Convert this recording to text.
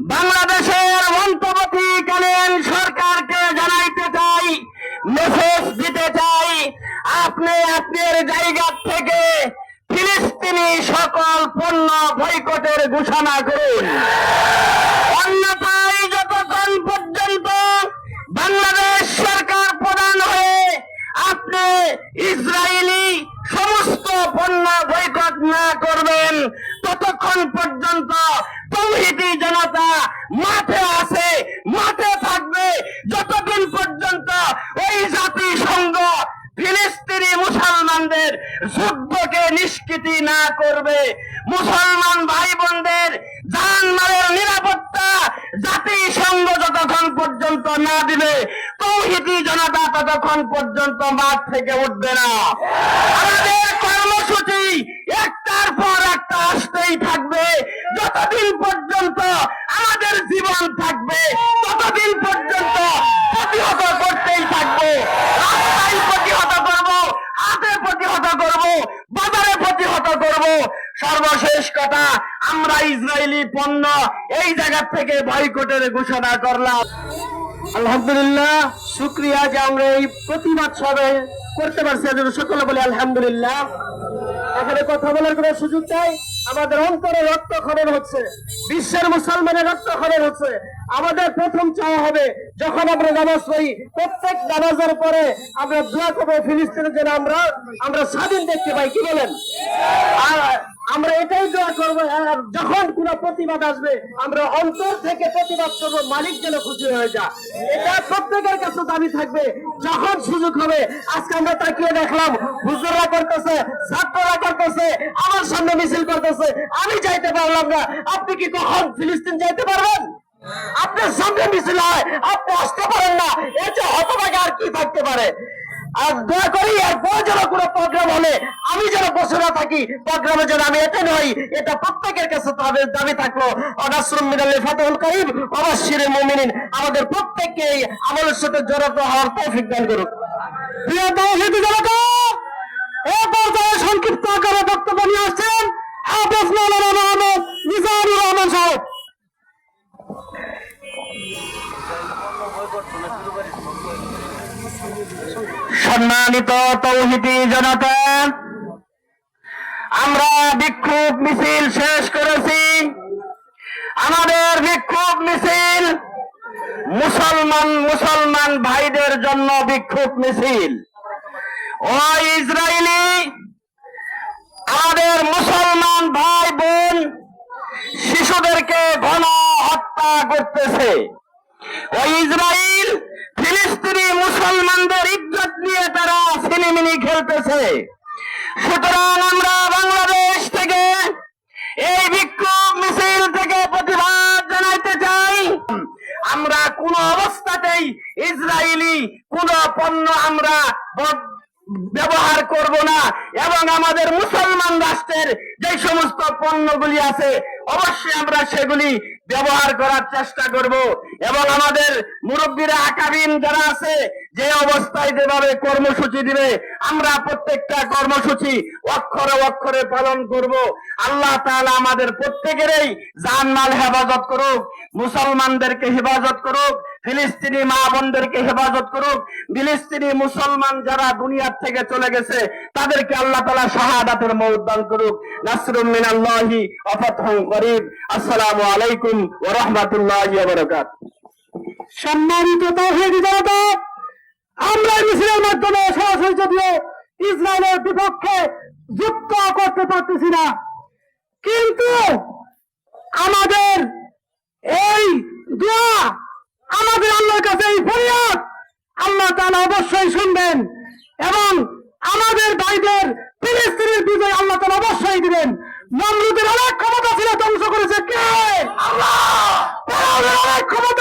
বাংলাদেশের অন্তর্বর্তীকালীন সরকারকে জানাইতে চাই, মেসেজ দিতে চাই, আপনি আপনার জায়গা থেকে ফিলিস্তিনি সকল পণ্য বয়কটের ঘোষণা করুন। অন্যথায় যতক্ষণ পর্যন্ত বাংলাদেশ সরকার প্রধান হয়ে আপনি ইসরায়েলি সমস্ত পণ্য বয়কট না করবেন, ততক্ষণ পর্যন্ত তৌহিদি জনতা মাঠে আছে, মাঠে থাকবে, যতদিন পর্যন্ত ওই জাতিসংঘ ফিলিস্তিনি মুসলমানদের যুদ্ধকে নিষ্কৃতি না করবে। মুসলমান ভাই বোনদের জানমালের নিরাপত্তা জাতিসংঘ যতক্ষণ পর্যন্ত না দিবে, তৌহিদি জনতা ততক্ষণ পর্যন্ত মাঠ থেকে উঠবে না। আমাদের কর্মসূচি একটার পর একটা আসতেই থাকবে, যতদিন পর্যন্ত আমাদের জীবন থাকবে ততদিন পর্যন্ত প্রতিহত করতেই থাকবো। রাস্তায় প্রতিহত করব, হাতে প্রতিহত করব, বাজারে প্রতিহত করব। সর্বশেষ কথা, আমরা ইসরায়েলি পণ্য এই জায়গা থেকে বয়কটের ঘোষণা করলাম। আলহামদুলিল্লাহ, শুকরিয়া যে আমরা এই প্রতিবাদ সবে করতে পারছি, সকলে বলি আলহামদুলিল্লাহ। এখানে কথা বলার কোন সুযোগ নাই। আমাদের অন্তরে রক্তক্ষরণ হচ্ছে, বিশ্বের মুসলমানের রক্তক্ষরণ হচ্ছে। আমাদের প্রথম চাওয়া হবে, যখন আমরা নামাজ পড়ি, প্রত্যেক নামাজের পরে আমরা দোয়া করবো ফিলিস্তিনের জন্য আমরা স্বাধীন দেখতে পাই। কি বলেন? আর আমরা এটাই দোয়া করবো, যখন কোন প্রতিবাদ আসবে আমরা অন্তর থেকে প্রতিবাদ করবো, মালিক যেন খুশি হয়ে যায়। এটা প্রত্যেকের কাছে দাবি থাকবে। যখন সুযোগ হবে, আজকে আমরা তাকিয়ে দেখলাম হুজুররা করতেছে, ছাত্ররা করতেছে, আমার সামনে মিছিল করতেছে, আমি যাইতে পারলাম না। আপনি কি কখন ফিলিস্তিন যাইতে পারবেন? আপনার সামনে মিছিল হয়, আপনি আসতে পারেন না। এর যে হতভাগা আর কি থাকতে পারে? আর দয়া করি এরপর যেন কোনো প্রোগ্রাম হলে আমি যেন বসে না থাকি, প্রোগ্রামে যেন আমি এটেন্ড হই, এটা প্রত্যেকের কাছে দাবি থাকলো। অনাসরুম মিনাল্লাহি ফাতহুল করিব ওয়া বাশশিরিল মুমিনিন। আমাদের প্রত্যেককে এই আমলের সাথে জড়িত হওয়ার তৌফিক দান করুন। প্রিয় তৌহিদি জনতা, এই পর্যায়ে সংক্ষিপ্ত আকারে বক্তব্য নিয়ে আসছেন হাফেজ মাওলানা মোহাম্মদ মিজানুর রহমান সাহেব। সম্মানিত তৌহিদি জনতা, আমরা বিক্ষোভ মিছিল শেষ করেছি। আমাদের বিক্ষোভ মিছিল মুসলমান ভাইদের জন্য বিক্ষোভ মিছিল। ওই ইসরায়েলি আমাদের মুসলমান ভাই বোন শিশুদেরকে গণ হত্যা করতেছে। ওই ইসরায়েল ফিলিস্তিনি মুসলমানদের ইজ্জত নিয়ে তারা ছিনিমিনি খেলতেছে। সুতরাং আমরা বাংলাদেশ থেকে এই বিক্ষোভ মিছিল থেকে প্রতিবাদ জানাইতে চাই। আমরা কোন অবস্থাতেই ইসরায়েলি কোন পণ্য আমরা ব্যবহার করব না, এবং আমাদের মুসলমান রাষ্ট্রের যে সমস্ত পণ্যগুলি আছে অবশ্যই আমরা সেগুলি ব্যবহার করার চেষ্টা করব। এবং আমাদের মুরব্বীরা আকাবিন যারা আছে, যে অবস্থায় যেভাবে কর্মসূচি দিবে আমরা প্রত্যেকটা কর্মসূচি অক্ষরে অক্ষরে পালন করব। আল্লাহ তাআলা আমাদের প্রত্যেকেরই জানমাল হেফাজত করুক, মুসলমানদেরকে হেফাজত করুক, ফিলিস্তিনি মা বোনদেরকে হেফাজত করুক। ফিলিস্তিনি মুসলমান যারা দুনিয়ার থেকে চলে গেছে তাদেরকে আল্লাহ তাআলা শাহাদাতের মওত দান করুক। নাসরুম মিনাল্লাহি ওয়া ফাতহুন করিব। আসসালামু আলাইকুম ওয়া রাহমাতুল্লাহি ওয়া বারাকাতুহু। সম্মানিত তৌহিদি জনতা, আমরা মিছিলের মাধ্যমে সরাসরি যদিও ইসরায়েলের বিপক্ষে যুদ্ধ করতে পারতেছি না, কিন্তু আমাদের এই দোয়া, আমাদের আল্লাহর কাছে এই ফরিয়াদ আল্লাহ তাআলা অবশ্যই শুনবেন, এবং আমাদের ভাইদের ফিলিস্তিনের বিজয় আল্লাহ তাআলা অবশ্যই দিবেন। নমরুদের অনেক ক্ষমতা ছিল, ধ্বংস করেছে কে? আল্লাহ। ফেরাউনের অনেক ক্ষমতা